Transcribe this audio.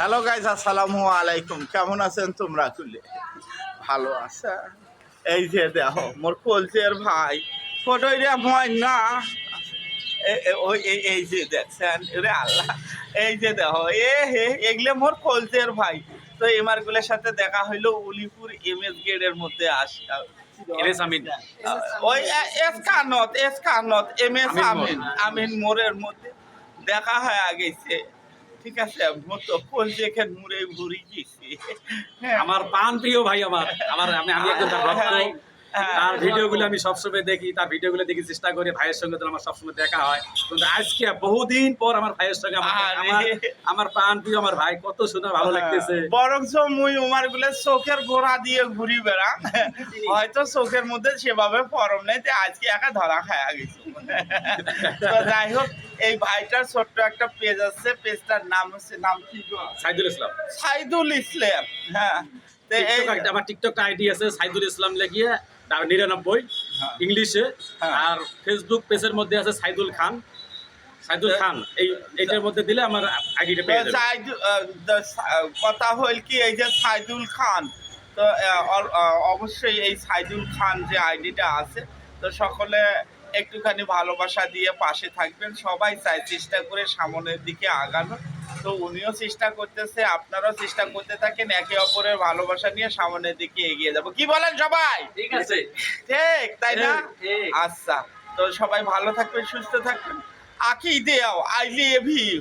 Hello guys, আসসালামু আলাইকুম। কেমন আছেন তোমরা? খুলে ভালো আছে? এই যে দেখো মোর কলচের ভাই ফটো না ওই এই যে দেখছেন রে আল্লাহ, এই যে দেখো এগুলো মোর কলচের ভাই। তো এমারগুলোর সাথে দেখা হইলো উলিপুর এমএস গেটের মধ্যে ওই এসকানত এমএস আমিন মোড়ের মধ্যে দেখা হয়ে গেছে। ঠিক আছে, মতো কলজে এখানে মুড়ে ঘুরি গেছি। আমার প্রাণ প্রিয় ভাই, আমার আমার আমি একজন তার ভক্ত। তার ভিডিওগুলো আমি সবসময় দেখি, তার ভিডিওগুলো দেখি, চেষ্টা করি ভাইয়ের সঙ্গে তো আমার সবসময় দেখা হয়। কিন্তু আজকে বহুদিন পর আমার ভাইয়ের সঙ্গে আমার প্রাণ প্রিয় আমার ভাই, কত সুন্দর ভালো লাগতেছে। বরঞ্চ মুই উমার গুলো চোখের গোড়া দিয়ে ঘুরি বেড়া, হয়তো চোখের মধ্যে সেভাবে ফরম নেই, আজকে একা ধরা খায়া গেছি। যাই হোক, এই ভাইটার ছোট্ট একটা পেজ আছে, পেজটার নাম হচ্ছে সাইদুল ইসলাম। সাইদুল ইসলাম। হ্যাঁ, আমার টিকটক আইডি আছে সাইদুল ইসলাম লেগিয়ে 99 ইংলিশে। আর ফেসবুক পেজের মধ্যে আছে সাইদুল খান। এইটার মধ্যে দিলে আমার আইডিটা পেয়ে যাবে। কথা হল কি, এই যে সাইদুল খান, তো অবশ্যই এই সাইদুল খান যে আইডিটা আছে, তো সকলে একটুখানি ভালোবাসা দিয়ে পাশে থাকবেন। সবাই চাই চেষ্টা করে সামনের দিকে আগানো। তো উনিও চেষ্টা করতেছে, আপনারাও চেষ্টা করতে থাকেন, একে অপরের ভালোবাসা নিয়ে সামনের দিকে এগিয়ে যাব। কি বলেন সবাই? ঠিক আছে, ঠিক তাই না? আচ্ছা, তো সবাই ভালো থাকবেন, সুস্থ থাকবেন। আকি দেও, আই লাভ ইউ।